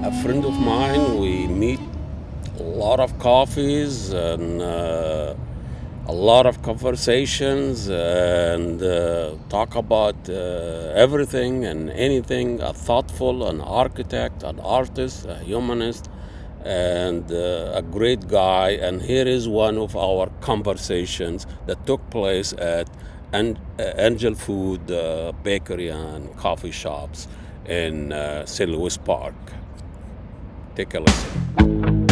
a friend of mine. We meet a lot of coffees and a lot of conversations and talk about everything and anything. A thoughtful, an architect, an artist, a humanist, and a great guy. And here is one of our conversations that took place at Angel Food Bakery and Coffee Shops in St. Louis Park. Take a listen.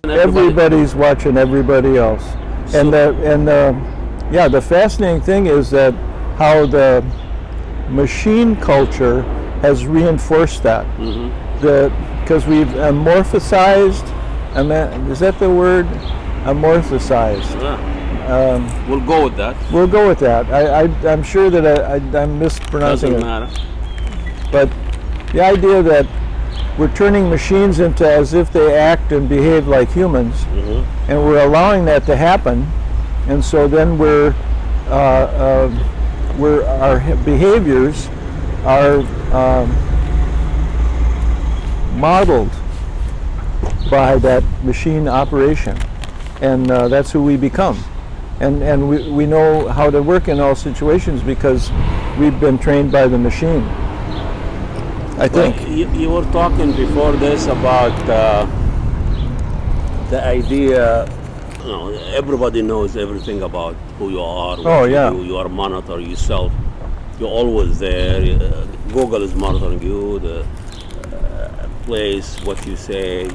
Everybody's watching everybody else, the fascinating thing is that how the machine culture has reinforced that. Because we've amorphized. Is that the word? Amorphized. Yeah. We'll go with that. We'll go with that. I'm sure that I'm mispronouncing Doesn't matter. But the idea that we're turning machines into as if they act and behave like humans, and we're allowing that to happen, and so then our behaviors are modeled by that machine operation, and that's who we become. And we know how to work in all situations because we've been trained by the machine. I think. Well, you were talking before this about the idea, everybody knows everything about who you are. You are monitor yourself. You're always there. Google is monitoring you, the place, what you say.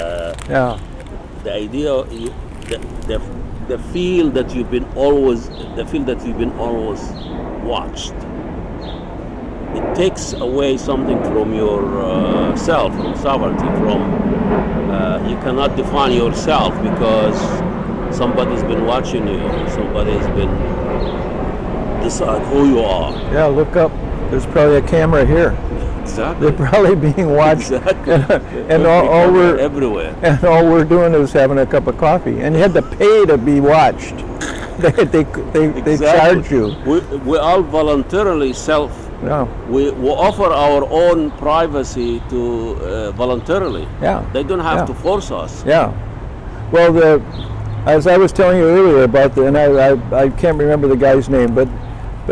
The idea, the feel that you've been always watched. It takes away something from your self, from sovereignty, you cannot define yourself because somebody's been watching you, somebody's been decide who you are. Yeah, look up. There's probably a camera here. Exactly. They're probably being watched. Exactly. and all we're everywhere. And all we're doing is having a cup of coffee. And you had to pay to be watched. They charge you. We all voluntarily we offer our own privacy to voluntarily. Yeah. They don't have to force us. Yeah. Well, as I was telling you earlier about and I can't remember the guy's name, but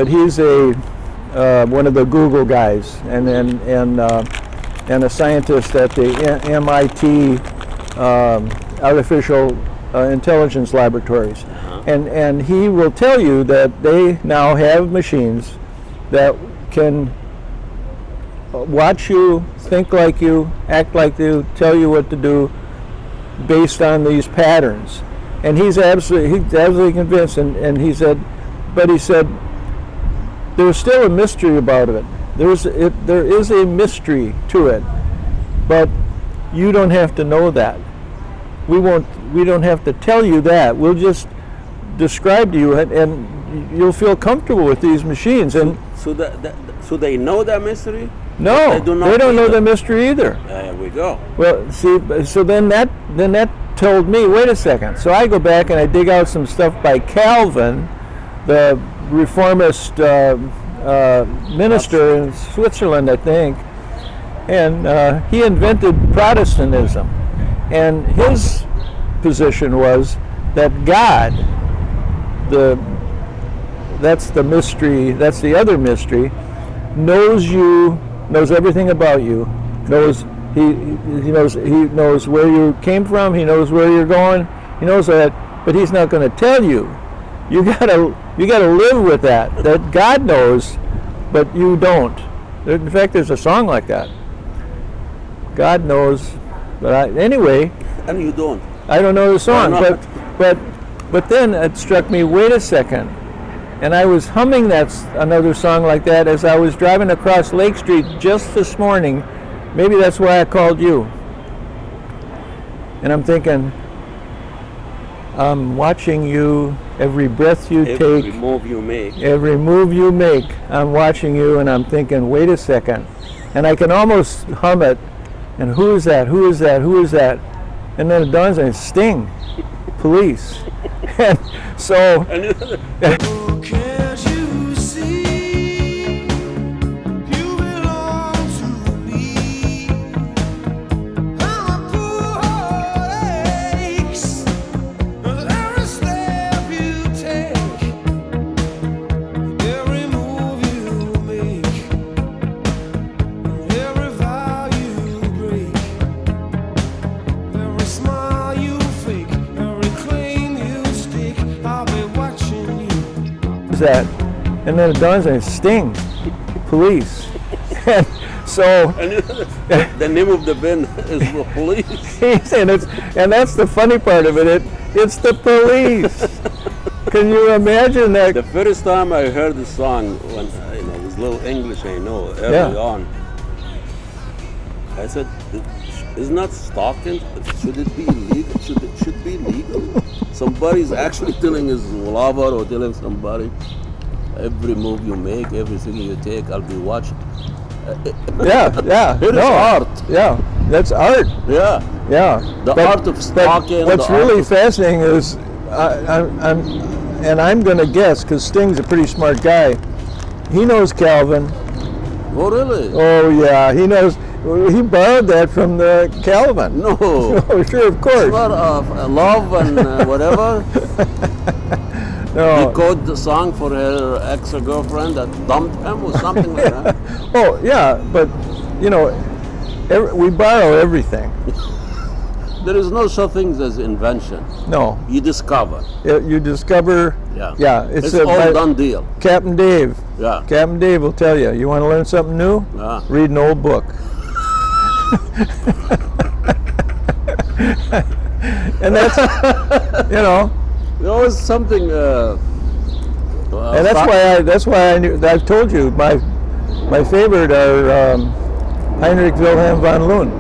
he's one of the Google guys and a scientist at the MIT Artificial Intelligence Laboratories. And he will tell you that they now have machines that can watch you, think like you, act like you, tell you what to do based on these patterns. And he's absolutely convinced. And he said there's still a mystery about it. There is a mystery to it, but you don't have to know that. We don't have to tell you that. We'll just describe to you and you'll feel comfortable with these machines. And so they know that mystery? No, they don't know the mystery either. There we go. Well, see, so then that told me, wait a second. So I go back and I dig out some stuff by Calvin, the reformist minister in Switzerland, I think, and he invented Protestantism, and his position was that God, that's the mystery, that's the other mystery, knows you, knows everything about you, he knows where you came from, he knows where you're going, he knows that, but he's not going to tell you. You gotta live with that God knows, but you don't. In fact, there's a song like that. God knows, but anyway. And you don't. I don't know the song, but then it struck me, wait a second. And I was humming another song like that as I was driving across Lake Street just this morning. Maybe that's why I called you. And I'm thinking, I'm watching you, every breath you take. Every move you make. Every move you make, I'm watching you and I'm thinking, wait a second. And I can almost hum it. And who is that? Who is that? Who is that? And then it dawns on me, Sting. police. And so, Can't you see you belong to me? And my poor heart aches with every step you take, every move you make, every vow you break, every smile you fake, every claim you stake. I'll be watching you. that, and then it dawns on me, Sting, police. And so, The name of the band is the Police. and that's the funny part of it. It's the police. Can you imagine that? The first time I heard the song, when with little English I know early Yeah. on, I said, "Isn't that stalking? Should it be illegal? Should be legal? Somebody's actually telling his lover or telling somebody, every move you make, everything you take, I'll be watching." Yeah. It is art. Yeah, that's art. Yeah, Yeah. the art of but stalking. what's the art really of- fascinating is, I'm going to guess, because Sting's a pretty smart guy. He knows Calvin. Oh, really? Oh yeah, he knows. He borrowed that from the Calvin. No. Oh, sure, of It's course. not love and whatever. No. He coded the song for her ex-girlfriend that dumped him or something like that. Oh yeah, but we borrow everything. There is no such thing as invention. No, You discover. you discover. Yeah. Yeah, It's a- all done deal. Captain Dave. Yeah. Captain Dave will tell you. You want to learn something new? Yeah. Read an old book. And that's, There was something. and that's why I knew. I've told you my favorite are Heinrich Wilhelm von Loon.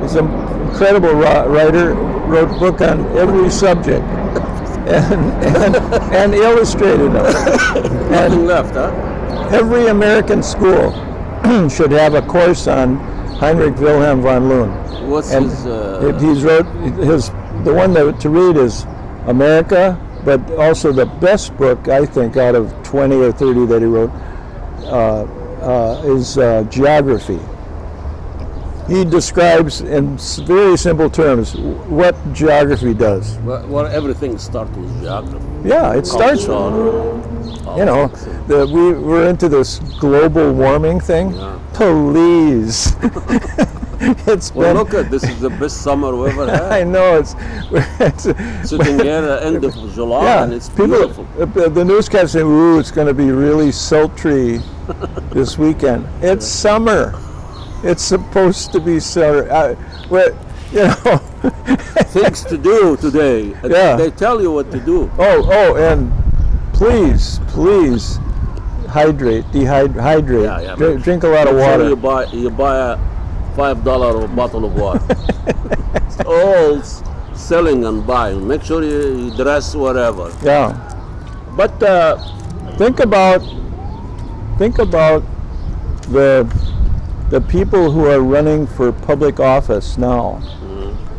He's an incredible writer. Wrote a book on every subject, and illustrated them. Nothing left, huh? Every American school should have a course on Heinrich Wilhelm von Loon. What's And his? he's wrote the one to read is America, but also the best book I think out of 20 or 30 that he wrote is geography. He describes in very simple terms what geography does. Well, everything starts with geography. Yeah, it starts. Culture, politics. We're into this global warming thing. Yeah. Please. It's Well, been. look at this is the best summer we ever had. I know it's Sitting here at the end of July, yeah, and it's people. beautiful. The newscast saying, "Ooh, it's going to be really sultry this weekend." It's summer. It's supposed to be summer. Things to do today. Yeah. They tell you what to do. Oh, and please hydrate. Yeah, yeah. Drink a lot of Make sure water. you buy a $5 bottle of water. It's all selling and buying. Make sure you dress whatever. Yeah. But Think about the people who are running for public office now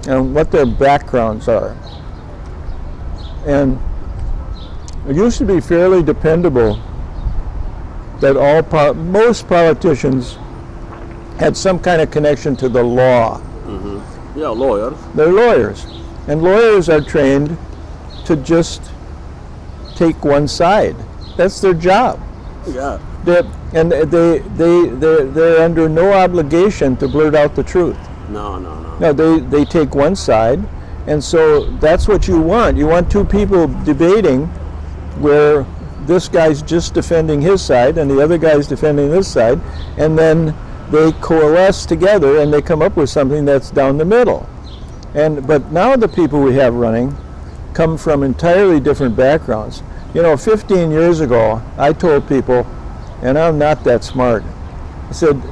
and what their backgrounds are. And it used to be fairly dependable that most politicians had some kind of connection to the law. yeah, lawyers. They're lawyers, and lawyers are trained to just take one side. That's their job. Yeah. They're under no obligation to blurt out the truth. No. No, they take one side, and so that's what you want. You want two people debating where this guy's just defending his side and the other guy's defending this side, and then they coalesce together and they come up with something that's down the middle. But now the people we have running come from entirely different backgrounds. 15 years ago, I told people, and I'm not that smart, I said,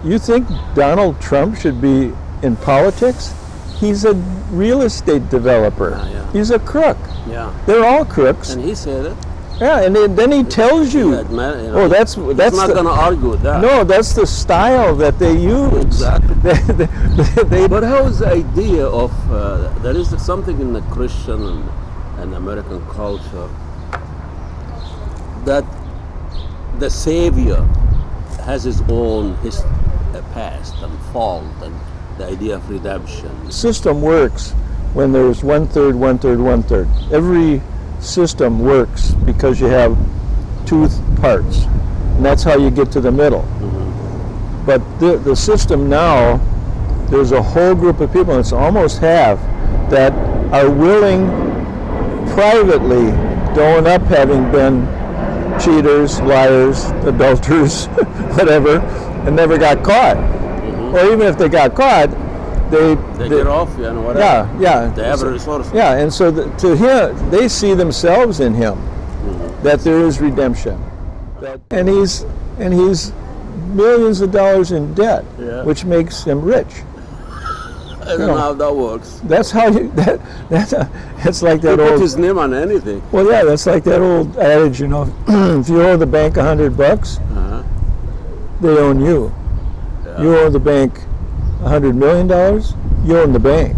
"You think Donald Trump should be in politics? He's a real estate developer. Yeah. He's a crook. Yeah. They're all crooks." And he said it. Yeah, and then he tells you. Yeah, man, you know, Oh, that's he's not the, going to argue with that. no, that's the style that they use. Exactly. They- But how is the idea of there is something in the Christian and American culture that the Savior has his own past and fault and the idea of redemption. system works when there's 1/3, 1/3, 1/3. Every system works because you have two parts, and that's how you get to the middle. But the system now, there's a whole group of people, and it's almost half, that are willing privately to own up having been cheaters, liars, adulterers, whatever, and never got caught. Or even if they got caught, they Get off, you know, whatever. yeah. They have a resource. Yeah, and so to him, they see themselves in him, that there is redemption, and he's millions of dollars in debt, Yeah. which makes him rich. I don't know how that works. That's how you. It's like He that put old. his name on anything. Well, yeah, that's like that old adage, you know. If you owe the bank $100, Uh-huh. they own you. Yeah. You owe the bank $100 million, you own the bank.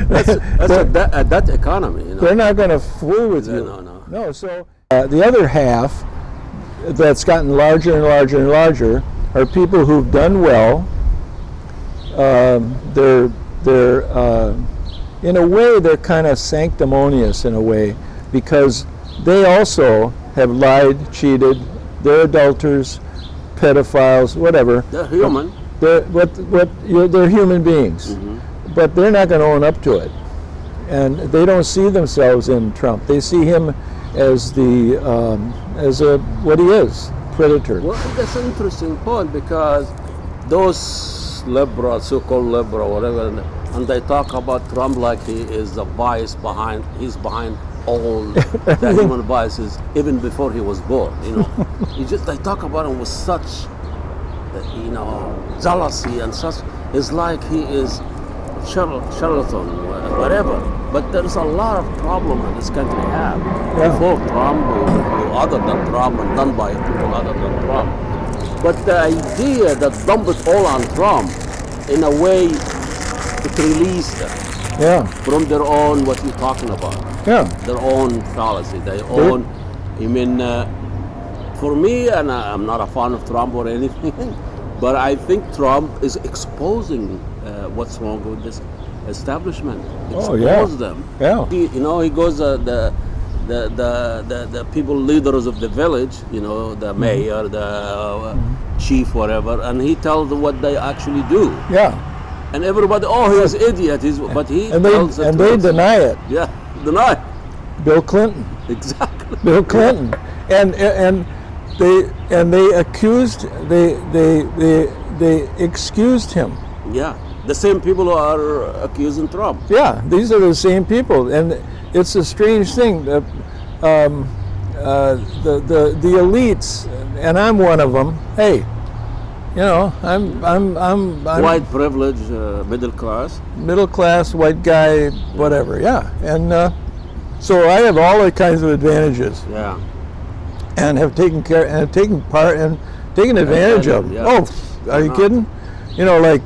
That's that economy, you know. They're not going to fool with you. No. No, so the other half that's gotten larger and larger and larger are people who've done well. They're in a way, they're kind of sanctimonious in a way, because they also have lied, cheated, they're adulterers, pedophiles, whatever. They're human. They're human beings, but they're not going to own up to it, and they don't see themselves in Trump. They see him as what he is, predator. Well, that's an interesting point, because those liberal, so-called liberal, whatever, and they talk about Trump like he is the vice he's behind all the human vices, even before he was born. You know, they talk about him with such, you know, jealousy and such. It's like he is charlatan, whatever. But there's a lot of problem that this country have before Trump, or other than Trump, and done by people other than Trump. But the idea that dump it all on Trump, in a way, it release them from their own, what you're talking about, their own fallacy, their own, I mean, for me, and I'm not a fan of Trump or anything, but I think Trump is exposing what's wrong with this establishment. Expose them. Yeah. He goes the people, leaders of the village, you know, the mayor, the chief, whatever, and he tells them what they actually do. Yeah. And everybody, he's an idiot. But he tells the and truth. they deny it. Yeah, deny. Bill Clinton. Exactly. Bill Clinton. And they accused, they excused him. Yeah, the same people who are accusing Trump. Yeah, these are the same people, and it's a strange thing. The elites, and I'm one of them. Hey, you know, I'm White privilege, middle class. middle class, white guy, whatever. Yeah, and so I have all the kinds of advantages, Yeah. and have taken care and have taken part and taken advantage of. Yeah. Oh, are you kidding? You know, like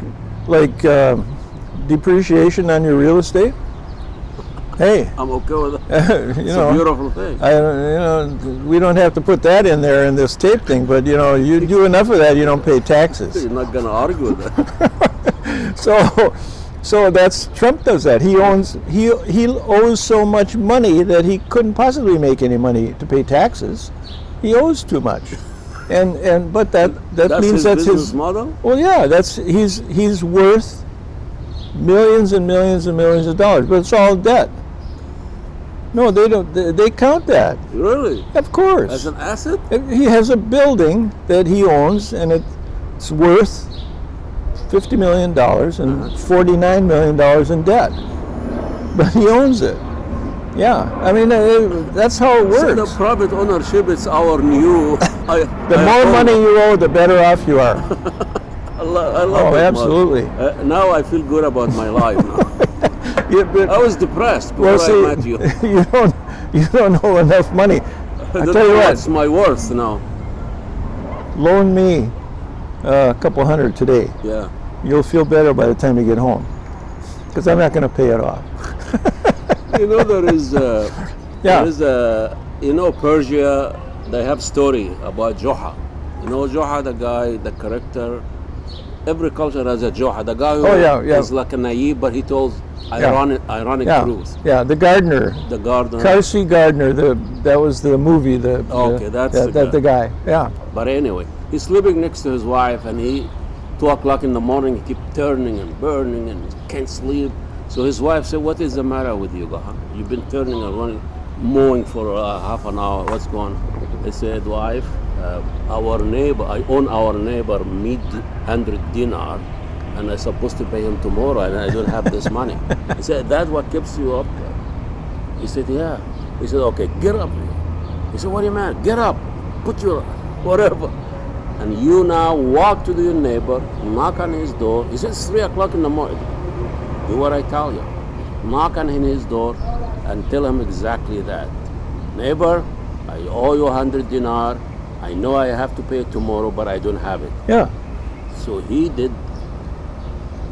depreciation on your real estate. Hey, I'm okay with it. you It's know, a beautiful thing. we don't have to put that in there in this tape thing, but you know, you do enough of that, you don't pay taxes. You're not going to argue with that. So that's Trump does that. He owes so much money that he couldn't possibly make any money to pay taxes. He owes too much, but that means that's business his model. Well, yeah, he's worth millions and millions and millions of dollars, but it's all debt. No, they don't. They count that. Really? Of course. As an asset? He has a building that he owns, and it's worth $50 million and $49 million in debt. But he owns it. Yeah, I mean, that's how it So works. the private ownership is our new. The more money you owe, the better off you are. I love it. absolutely. Now I feel good about my life. Now. Yeah, but, I was depressed before well, see, I met you. you don't know enough money. I tell you That's what, my worth now. loan me a couple hundred today. Yeah. You'll feel better by the time you get home, because I'm not going to pay it off. You know, there is Yeah. Persia, they have story about Joha. You know Joha, the guy, the character. Every culture has a Joha. The guy who is like a naive, but he tells ironic Yeah, truth. yeah. The gardener, The gardener. Carsey Gardner. That was the movie. The guy. Yeah. But anyway, he's sleeping next to his wife, and 2 o'clock in the morning, he keeps turning and burning and can't sleep. So his wife said, "What is the matter with you, Gaha? You've been turning and running, mowing for half an hour. What's going on?" He said, "Wife, I own our neighbor $100 dinar, and I'm supposed to pay him tomorrow, and I don't have this money." He said, "That's what keeps you up?" He said, "Yeah." He said, "Okay, get up." He said, "What do you mean? Get up, put your whatever, and you now walk to your neighbor, knock on his door." He said, "It's 3 o'clock in the morning. Do what I tell you. Knock on his door and tell him exactly that. Neighbor, I owe you 100 dinar. I know I have to pay it tomorrow, but I don't have it." Yeah. So he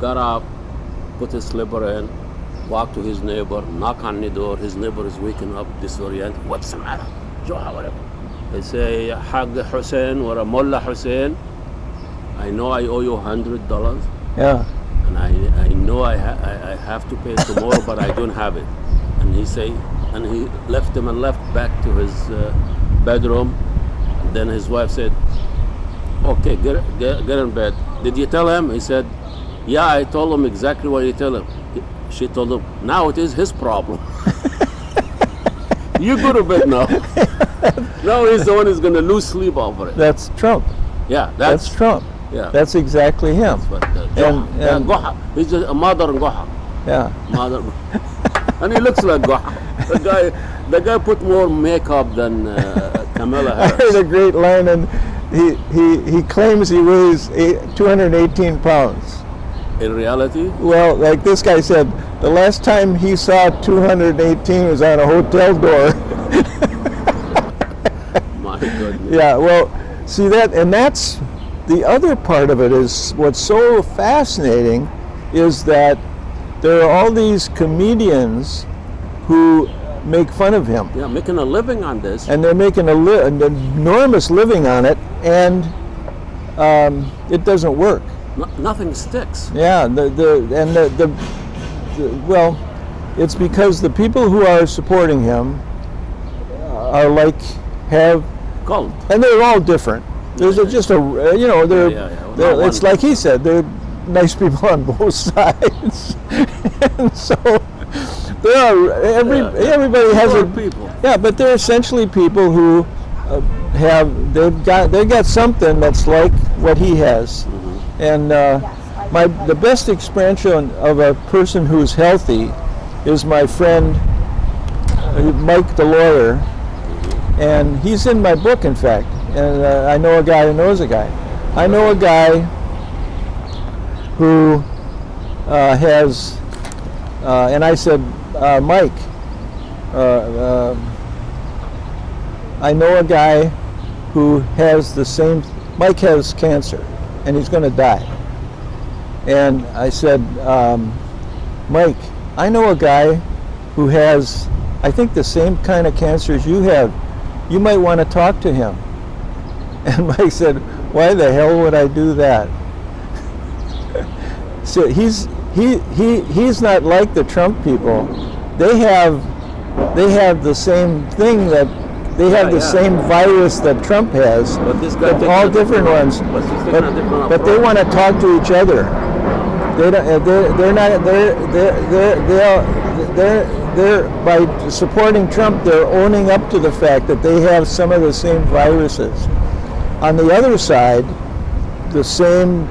got up, put his slipper in, walked to his neighbor, knock on the door. His neighbor is waking up, disoriented. "What's the matter? Joha, whatever." They say, "Hag Hussein or a Mullah Hussein, I know I owe you $100. Yeah. And I know I have to pay it tomorrow, but I don't have it." And he left him and left back to his bedroom. And then his wife said, "Okay, get in bed. Did you tell him?" He said, "Yeah, I told him exactly what you tell him." She told him, "Now it is his problem." You go to bed now. Now he's the one who's going to lose sleep over it. That's Trump. Yeah, That's Trump. Yeah. That's exactly him. But And- Goha. He's just a modern Goha. Yeah. Modern. And he looks like Goha. The guy put more makeup than Kamala I heard Harris. a great line, and he claims he weighs 218 pounds. In reality, Well, like this guy said, the last time he saw 218 was on a hotel door. my goodness. Yeah, well, see that, and that's the other part of it is what's so fascinating is that there are all these comedians who make fun of him, Yeah, making a living on this. and they're making an enormous living on it, and it doesn't work. Nothing sticks. Yeah, well, it's because the people who are supporting him are have, Cult. and they're all different. There's just they're, Yeah. they're it's like he said, they're nice people on both sides, and so there are everybody has Poor a people. yeah, but they're essentially people who they've got something that's like what he has, and the best expression of a person who's healthy is my friend Mike the lawyer, and he's in my book, in fact. And I know a guy who knows a guy. I know a guy who has, and I said, Mike, I know a guy who has the same, Mike has cancer, and he's going to die. And I said, Mike, I know a guy who has, I think, the same kind of cancer as you have. You might want to talk to him. And Mike said, why the hell would I do that? So he's not like the Trump people. They have the same thing that they have the same virus that Trump has. But this guy but takes all a different ones. But he's taking a different But they approach. want to talk to each other. They don't. They're by supporting Trump, they're owning up to the fact that they have some of the same viruses. On the other side, the same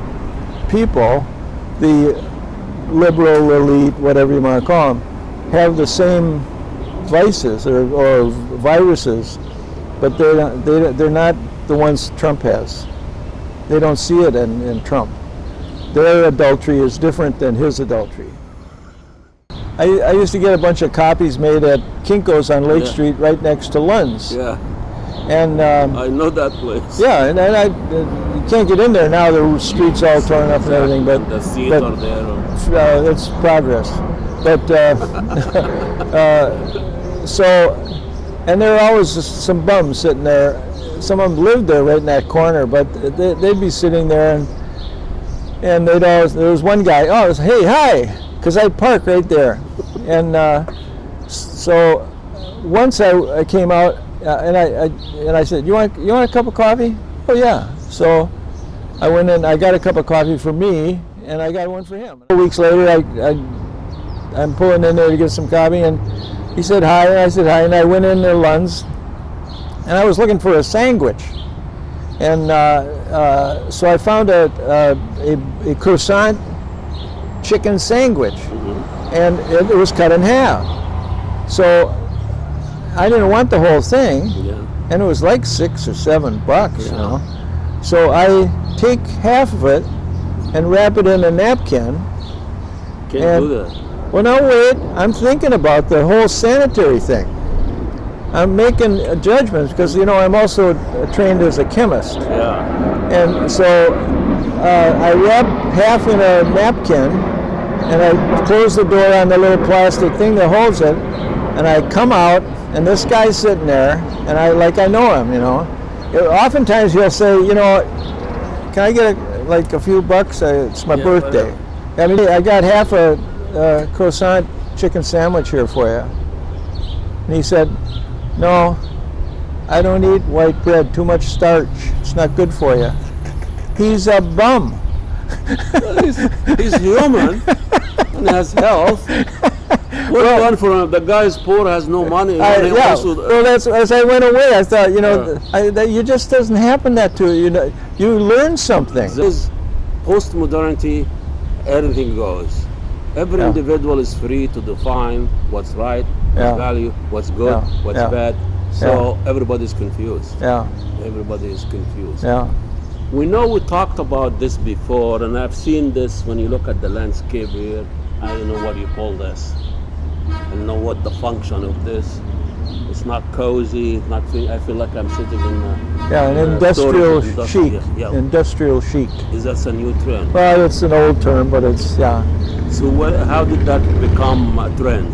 people, the liberal elite, whatever you want to call them, have the same vices or viruses, but they're not the ones Trump has. They don't see it in Trump. Their adultery is different than his adultery. I used to get a bunch of copies made at Kinko's on Lake Yeah. Street, right next to Lund's. Yeah, And I know that place. yeah, and I you can't get in there now. The streets all torn up and everything, but the theater but- there. it's progress. But so, and there are always some bums sitting there. Some of them lived there right in that corner, but they'd be sitting there, and they'd always, there was one guy, oh, hey, hi, because I'd park right there. And so once I came out, and I said, you want a cup of coffee? Oh yeah. So I went in, I got a cup of coffee for me, and I got one for him. 4 weeks later, I'm pulling in there to get some coffee, and he said hi, and I said hi, and I went in to Lund's, and I was looking for a sandwich. And so I found a croissant chicken sandwich, and it was cut in half. So I didn't want the whole thing, Yeah. and it was like $6 or $7, you Yeah. know. So I take half of it and wrap it in a napkin. Can't And- do that. Well, now wait, I'm thinking about the whole sanitary thing. I'm making judgments because, you know, I'm also trained as a chemist. Yeah. And so I wrap half in a napkin, and I close the door on the little plastic thing that holds it, and I come out, and this guy's sitting there, and I know him, you know. Oftentimes he'll say, you know, can I get like a few bucks? It's my Yeah, birthday. I mean, I got half a croissant chicken sandwich here for you. And he said, no, I don't eat white bread, too much starch. It's not good for you. He's a bum. He's human and has health. What do you want from him? The guy's poor, has no money. And he Yeah, also, well, that's as I went away. I thought, you know, that you just doesn't happen that to you. You know, you learn something. This post-modernity, anything goes. Every Yeah. individual is free to define what's right, Yeah. what's value, what's good, Yeah. what's Yeah. bad. So everybody's confused. Yeah, Everybody is confused. yeah, We know we talked about this before, and I've seen this when you look at the landscape here. I don't know what you call this. I don't know what the function of this. It's not cozy. Not. I feel like I'm sitting in. yeah. An in a industrial storage chic. Yeah. Industrial chic. Is that a new trend? Well, it's an old term, but it's yeah. So how did that become a trend?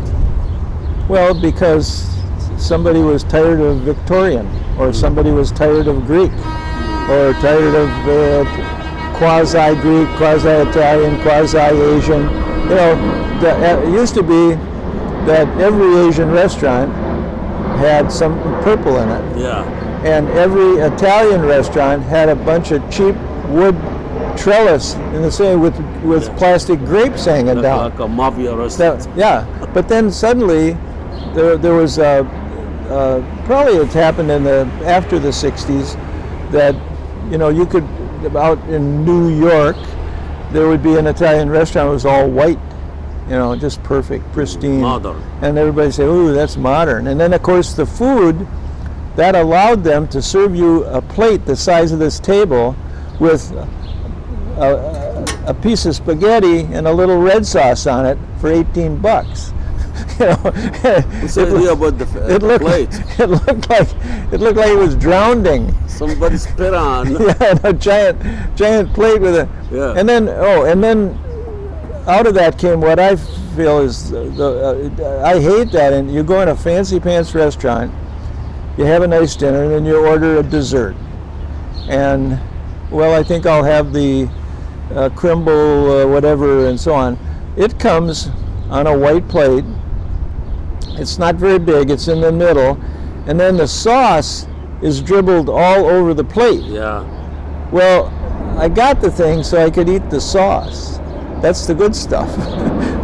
Well, because somebody was tired of Victorian, or somebody was tired of Greek, or tired of quasi-Greek, quasi-Italian, quasi-Asian. You know, it used to be that every Asian restaurant had some purple in it, Yeah. and every Italian restaurant had a bunch of cheap wood trellis in the same with plastic grapes hanging down. Like a mafia restaurant. Yeah, but then suddenly there was probably it happened after the 60s that, you know, you could, out in New York, there would be an Italian restaurant that was all white, you know, just perfect, pristine. Modern. And everybody say, ooh, that's modern. And then of course the food, that allowed them to serve you a plate the size of this table with a piece of spaghetti and a little red sauce on it for $18. You know, What's the idea about the plate? It looked like it was drowning. Somebody spit on. Yeah, and a giant plate with a. Yeah. And then out of that came what I feel is I hate that. And you go in a fancy pants restaurant, you have a nice dinner, and then you order a dessert. And well, I think I'll have the crumble, whatever, and so on. It comes on a white plate. It's not very big. It's in the middle, and then the sauce is dribbled all over the plate. Yeah. Well, I got the thing so I could eat the sauce. That's the good stuff.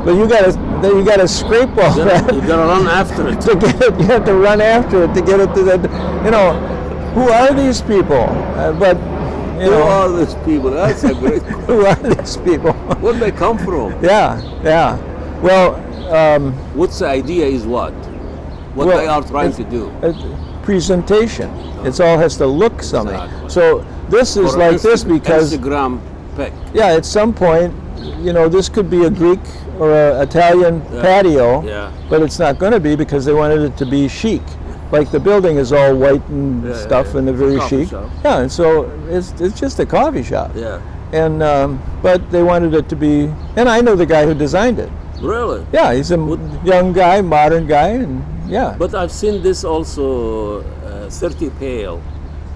But you gotta scrape all that. You gotta run after it. To get it, you have to run after it to get it to the. You know, who are these people? But you Who know, are these people? That's a great question. who are these people? Where they come from? Yeah. Well, What's the idea is what? What Well, they are trying to do. presentation. It all has to look something. Exactly. So this is For like this because Instagram respect. Yeah, at some point, this could be a Greek or a Italian patio, Yeah. but it's not going to be because they wanted it to be chic. Like the building is all white and stuff, and they're It's a very coffee chic. shop. Yeah, and so it's just a coffee shop. Yeah. And but they wanted it to be, and I know the guy who designed it. Really? Yeah, he's a young guy, modern guy, and yeah. But I've seen this also 30 Pale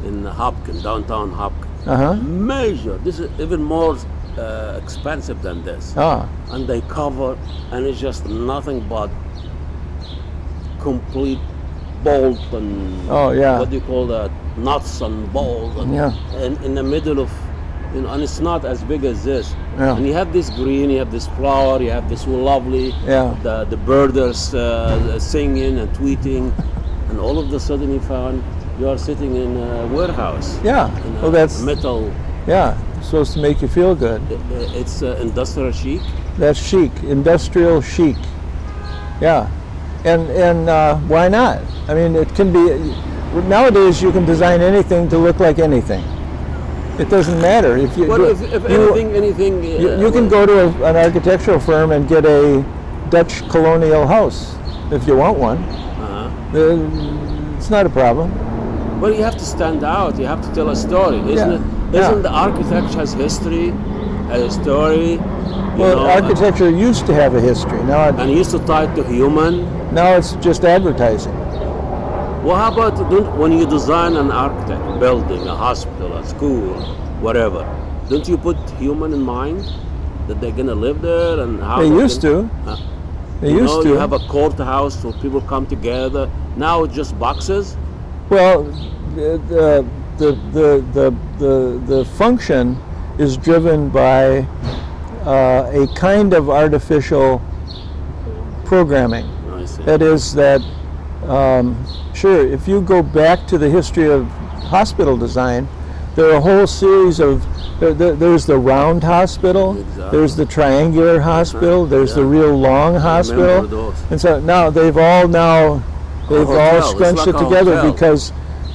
in Hopkins, downtown Hopkins. Uh-huh. Major. This is even more expensive than this. Ah, And they cover, and it's just nothing but complete bolt and Oh, yeah. what do you call that? Nuts and bolts. And, Yeah. and in the middle of, and it's not as big as this. Yeah. And you have this green, you have this flower, you have this lovely, Yeah. the birders singing and tweeting, and all of a sudden you found you are sitting in a warehouse. yeah. In Well, a that's metal. yeah. It's supposed to make you feel good. It's industrial chic. That's chic, industrial chic. Yeah, and why not? I mean, it can be. Nowadays, you can design anything to look like anything. It doesn't matter if you. Well, if anything. You can go to an architectural firm and get a Dutch colonial house if you want one. It's not a problem. Well, you have to stand out. You have to tell a story, isn't Yeah. it? Yeah. Isn't the architecture has history, has a story? You Well, know, architecture used to have a history. and used to tie it to human. Now it's just advertising. Well, how about when you design an architect building, a hospital, a school, whatever? Don't you put human in mind that they're gonna live there and how They they're used gonna- to. They used to. You have a courthouse where people come together. Now it's just boxes. Well, the function is driven by a kind of artificial programming. I see. That is that, sure, if you go back to the history of hospital design, there are a whole series of, there's the round hospital, Exactly. there's the triangular hospital, there's the Yeah. real long hospital. remember those. And so now they've all hotel. It's scrunched like it a together hotel.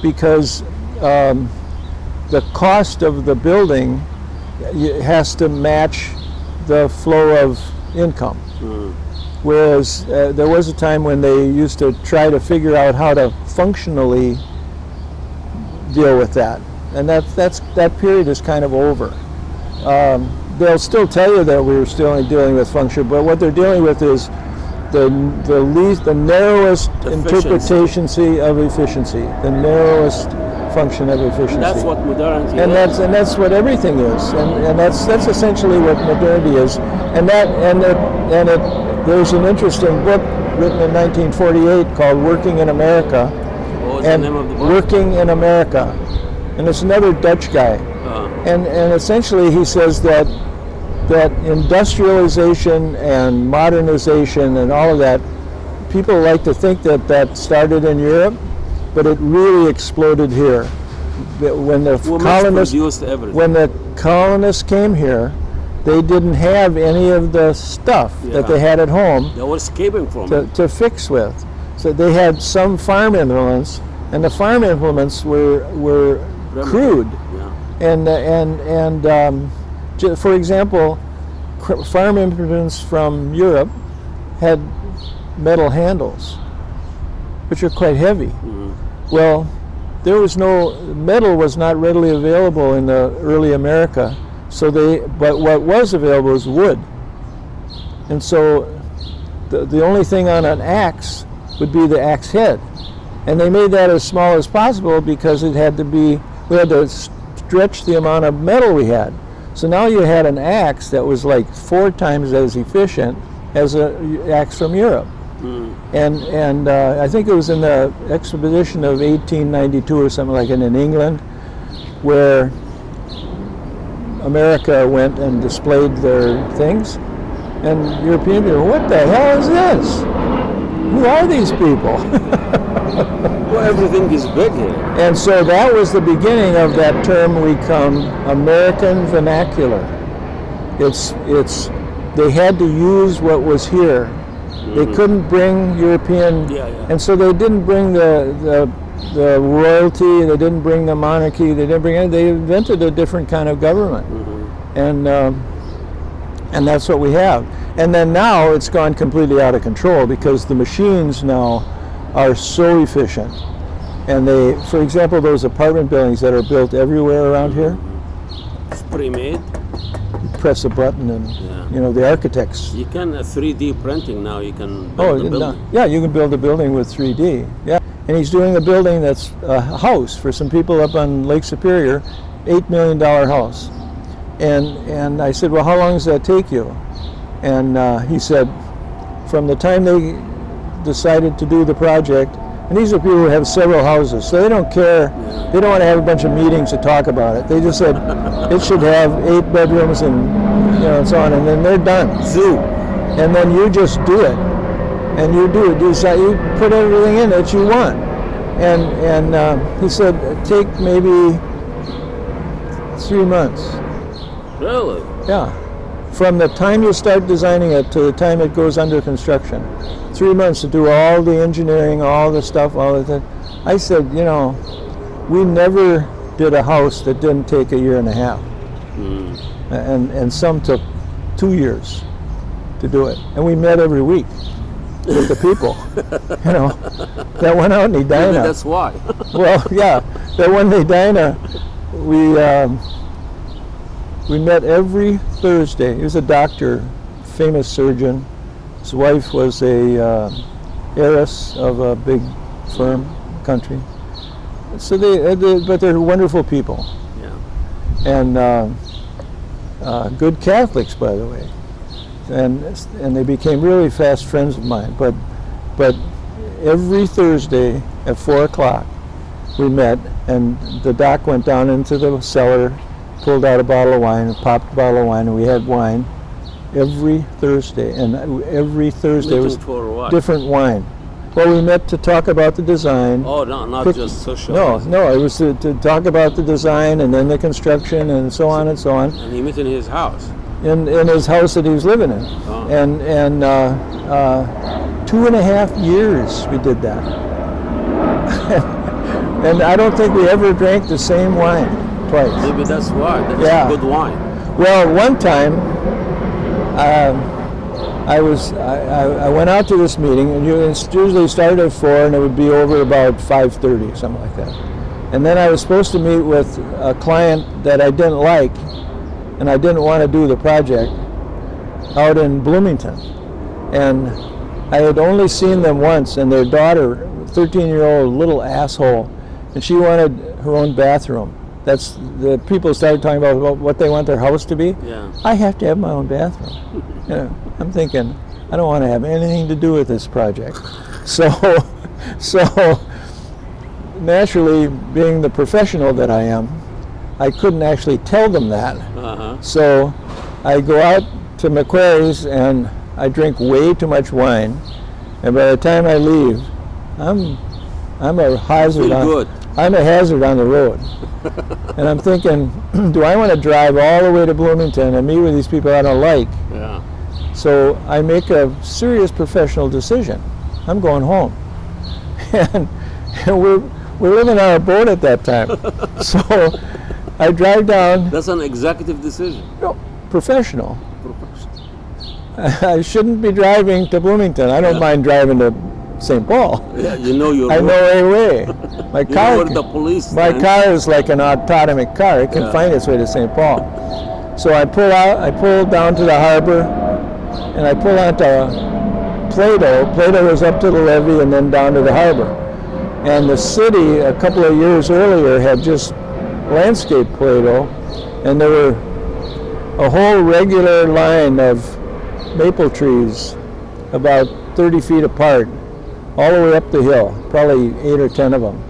because the cost of the building has to match the flow of income. Whereas there was a time when they used to try to figure out how to functionally deal with that, and that period is kind of over. They'll still tell you that we were still dealing with function, but what they're dealing with is the narrowest interpretation of efficiency, the narrowest function of efficiency. That's what modernity And is. that's what everything is, and that's essentially what modernity is. There's an interesting book written in 1948 called "Working in America," What was and the name of the book? "Working in America," and it's another Dutch guy, and essentially he says that industrialization and modernization and all of that, people like to think that started in Europe, but it really exploded here. When the colonists produced everything. when the colonists came here, they didn't have any of the stuff that they had at home They were escaping from it. to fix with. So they had some farm implements, and the farm implements were crude. Yeah. For example, farm implements from Europe had metal handles, which are quite heavy. Well, metal was not readily available in the early America, but what was available was wood. And so the only thing on an axe would be the axe head. And they made that as small as possible because we had to stretch the amount of metal we had. So now you had an axe that was like 4 times as efficient as an axe from Europe. And I think it was in the expedition of 1892 or something like it in England, where America went and displayed their things, and European people, what the hell is this? Who are these people? Well, everything is big here. And so that was the beginning of that term we come American vernacular. They had to use what was here. They couldn't bring European, and so they didn't bring the royalty. They didn't bring the monarchy. They invented a different kind of government, and that's what we have. And then now it's gone completely out of control because the machines now are so efficient. And they, for example, those apartment buildings that are built everywhere around here, It's pre-made. you press a button and Yeah. the architects. You can 3D printing now. You can build a building. yeah, you can build a building with 3D. Yeah, and he's doing a building that's a house for some people up on Lake Superior, $8 million house. And I said, well, how long does that take you? And he said, from the time they decided to do the project, and these are people who have several houses, so they don't care. Yeah. They don't want to have a bunch of meetings to talk about it. They just said it should have 8 bedrooms and and so on, and then they're done. Zoo. And then you just do it, and you do it. You put everything in that you want. And he said, take maybe 3 months. Really? Yeah. From the time you start designing it to the time it goes under construction. 3 months to do all the engineering, all the stuff, all of that. I said, we never did a house that didn't take a year and a half. And some took 2 years to do it. And we met every week with the people, that went out in Edina. Maybe that's why. Well, yeah, that one in Edina, we met every Thursday. He was a doctor, famous surgeon. His wife was a heiress of a big firm, country. So but they're wonderful people. Yeah. And good Catholics, by the way. And they became really fast friends of mine. But every Thursday at 4 o'clock we met, and the doc went down into the cellar, pulled out a bottle of wine, popped a bottle of wine, and we had wine every Thursday. And every Thursday was for what? different wine. Well, we met to talk about the design. Oh, no, not just social. No, it was to talk about the design and then the construction and so on and so on. And he met in his house. In his house that he was living in. Oh. And 2.5 years we did that. And I don't think we ever drank the same wine twice. Maybe that's why. That's Yeah. good wine. Well, one time I went out to this meeting, and it usually started at 4 and it would be over about 5:30, something like that. And then I was supposed to meet with a client that I didn't like, and I didn't want to do the project, out in Bloomington. And I had only seen them once, and their daughter, 13-year-old little asshole, and she wanted her own bathroom. That's the people started talking about what they want their house to be. Yeah. I have to have my own bathroom. I'm thinking, I don't want to have anything to do with this project. So naturally, being the professional that I am, I couldn't actually tell them that. Uh-huh. So I go out to McQuarrie's and I drink way too much wine, and by the time I leave, I'm a hazard. Feel good. I'm a hazard on the road. And I'm thinking, do I want to drive all the way to Bloomington and meet with these people I don't like? Yeah. So I make a serious professional decision. I'm going home. And we're living on a boat at that time. So I drive down. That's an executive decision. No, professional. I shouldn't be driving to Bloomington. I don't mind driving to St. Paul. Yeah, you know your I route. know a way. My You know where the police my stand. car is like an autonomic car. It can Yeah. find its way to St. Paul. So I pull down to the harbor, and I pull onto Plato. Plato was up to the levee and then down to the harbor. And the city, a couple of years earlier, had just landscaped Plato, and there were a whole regular line of maple trees about 30 feet apart, all the way up the hill, probably 8 or 10 of them.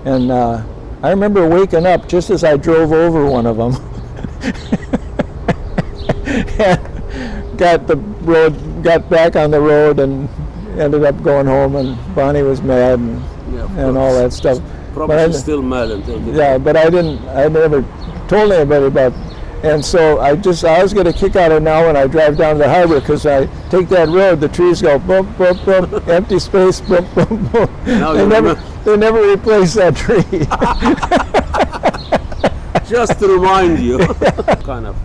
And I remember waking up just as I drove over one of them. And got back on the road and ended up going home, and Bonnie was mad and all that stuff. Probably But she's still mad and thinking. yeah, but I never told anybody about. And so I was going to kick out of now when I drive down to the harbor, because I take that road, the trees go boom, boom, boom, empty space, boom, boom, boom. Now They you never replace that tree. Just to remind you. kind of.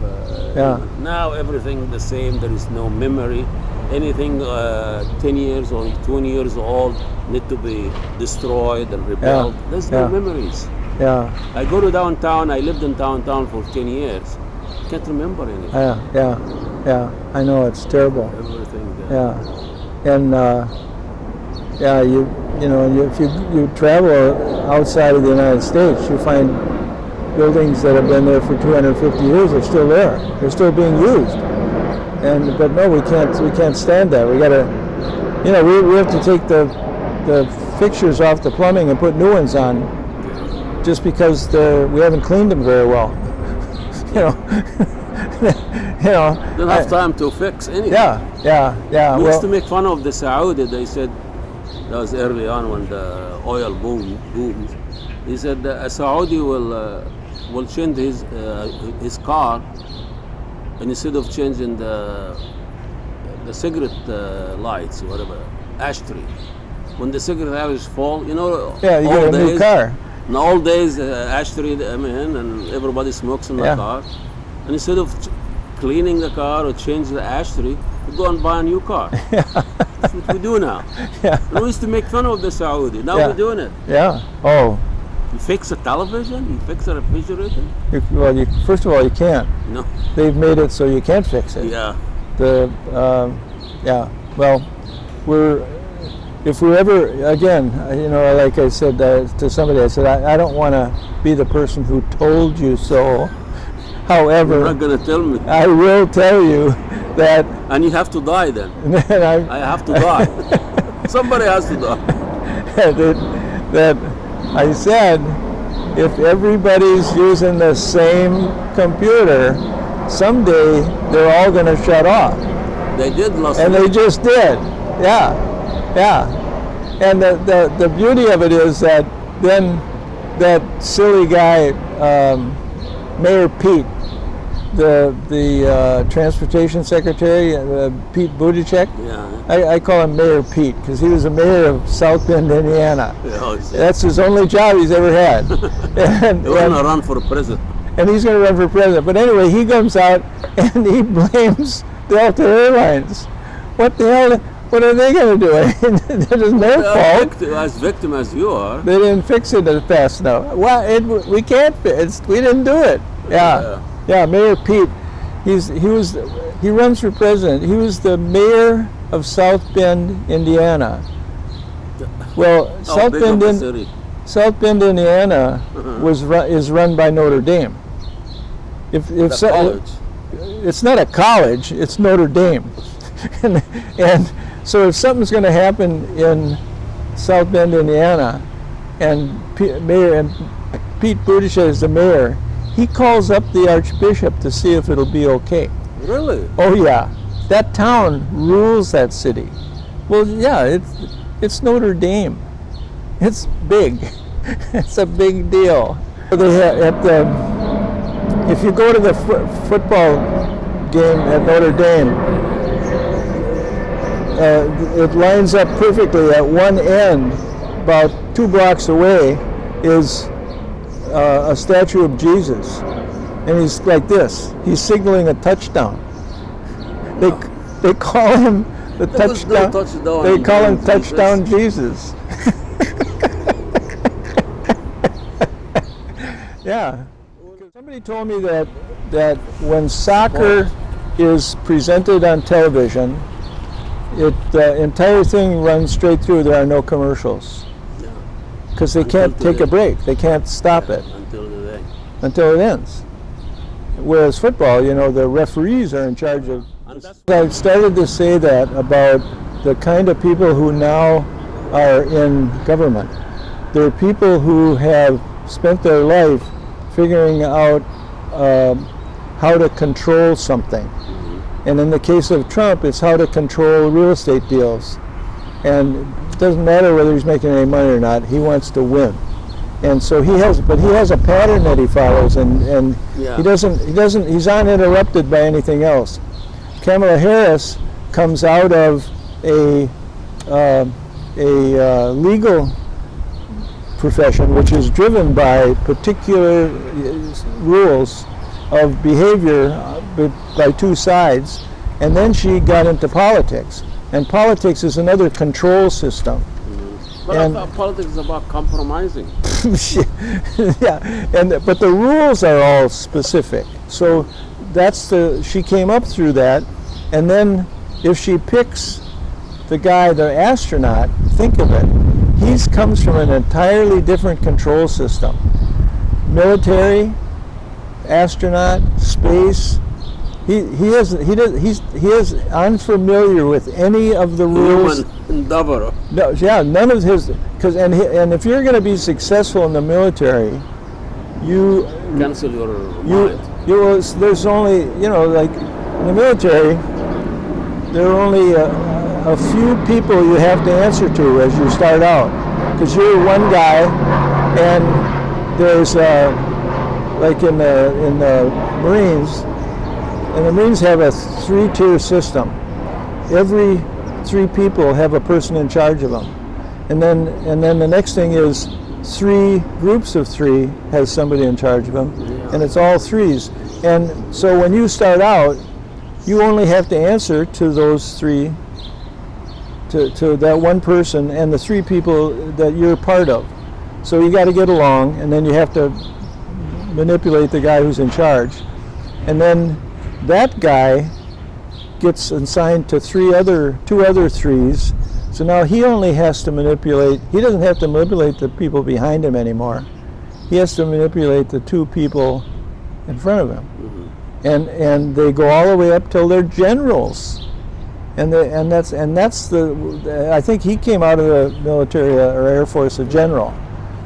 Yeah. Now everything the same. There is no memory. Anything 10 years or 20 years old need to be destroyed and rebuilt. There's no Yeah. memories. Yeah, I go to downtown. I lived in downtown for 10 years. Can't remember anything. yeah. I know it's terrible. Everything. Yeah, and yeah, if you travel outside of the United States, you find buildings that have been there for 250 years are still there. They're still being used. But no, we can't stand that. We gotta, we have to take the fixtures off the plumbing and put new ones on, just because we haven't cleaned them very well. Don't have time to fix anything. Yeah. We used to make fun of the Saudi. They said that was early on when the oil boomed. He said a Saudi will change his car, and instead of changing the cigarette lights, whatever, ashtray. When the cigarette ashes fall, you get a new car. In the old days, ashtray come in and everybody smokes in the car. And instead of cleaning the car or change the ashtray, we go and buy a new car. That's what we do now. Yeah. And we used to make fun of the Saudi. Now we're doing it. Yeah. Oh. You fix a television? You fix a refrigerator? First of all, you can't. No. They've made it so you can't fix it. Yeah. Well, if we're ever, again, like I said to somebody, I said, I don't want to be the person who told you so. However, you're not going to tell me. I will tell you that. And you have to die then. I have to die. Somebody has to die. that I said, if everybody's using the same computer, someday they're all going to shut off. They did last And week. they just did. Yeah. And the beauty of it is that then that silly guy, Mayor Pete, the transportation secretary, Pete Buttigieg. Yeah. I call him Mayor Pete because he was the mayor of South Bend, Indiana. That's his only job he's ever had. He was going to run for president. And he's going to run for president. But anyway, he comes out and he blames Delta Airlines. What the hell? What are they going to do? It is their fault. As victim as you are. They didn't fix it fast enough. Well, we can't. We didn't do it. Yeah. Mayor Pete. He runs for president. He was the mayor of South Bend, Indiana. Well, South Bend, Indiana is run by Notre Dame. College. It's not a college. It's Notre Dame. and so if something's going to happen in South Bend, Indiana, and Pete Buttigieg is the mayor, he calls up the Archbishop to see if it'll be okay. Really? Oh yeah, that town rules that city. Well, yeah, it's Notre Dame. It's big. It's a big deal. If you go to the football game at Notre Dame, it lines up perfectly. At one end, about 2 blocks away, is a statue of Jesus, and he's like this. He's signaling a touchdown. They call him the touchdown. No touchdown. They call him Touchdown Jesus. Yeah. Somebody told me that when soccer is presented on television, the entire thing runs straight through. There are no commercials because they can't take a break. They can't stop it until it ends. Whereas football, the referees are in charge of. I started to say that about the kind of people who now are in government. There are people who have spent their life figuring out how to control something. And in the case of Trump, it's how to control real estate deals. And it doesn't matter whether he's making any money or not, he wants to win. And so he has a pattern that he follows, and he's uninterrupted by anything else. Kamala Harris comes out of a legal profession, which is driven by particular rules of behavior by two sides, and then she got into politics. And politics is another control system. But And- I thought politics is about compromising. Yeah, but the rules are all specific. So she came up through that, and then if she picks the guy, the astronaut, think of it. He comes from an entirely different control system. Military, astronaut, space. He is unfamiliar with any of the rules. Human endeavor. No, yeah, none of his, and if you're going to be successful in the military, you Cancel your mind. there's only, like in the military, there are only a few people you have to answer to as you start out, because you're one guy, and there's like in the Marines, and the Marines have a 3-tier system. Every 3 people have a person in charge of them, and then the next thing is 3 groups of 3 has somebody in charge of them, and it's all 3s. And so when you start out, you only have to answer to those 3, to that one person and the 3 people that you're part of. So you got to get along, and then you have to manipulate the guy who's in charge, and then that guy gets assigned to 2 other 3s. So now he only has to manipulate. He doesn't have to manipulate the people behind him anymore. He has to manipulate the 2 people in front of him, and they go all the way up till they're generals. And that's I think he came out of the military or Air Force a general.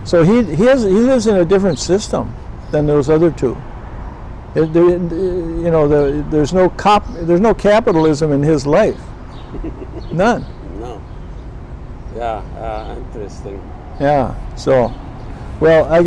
So he lives in a different system than those other 2. There's no capitalism in his life. None. No. Yeah, interesting. Yeah. So, well, I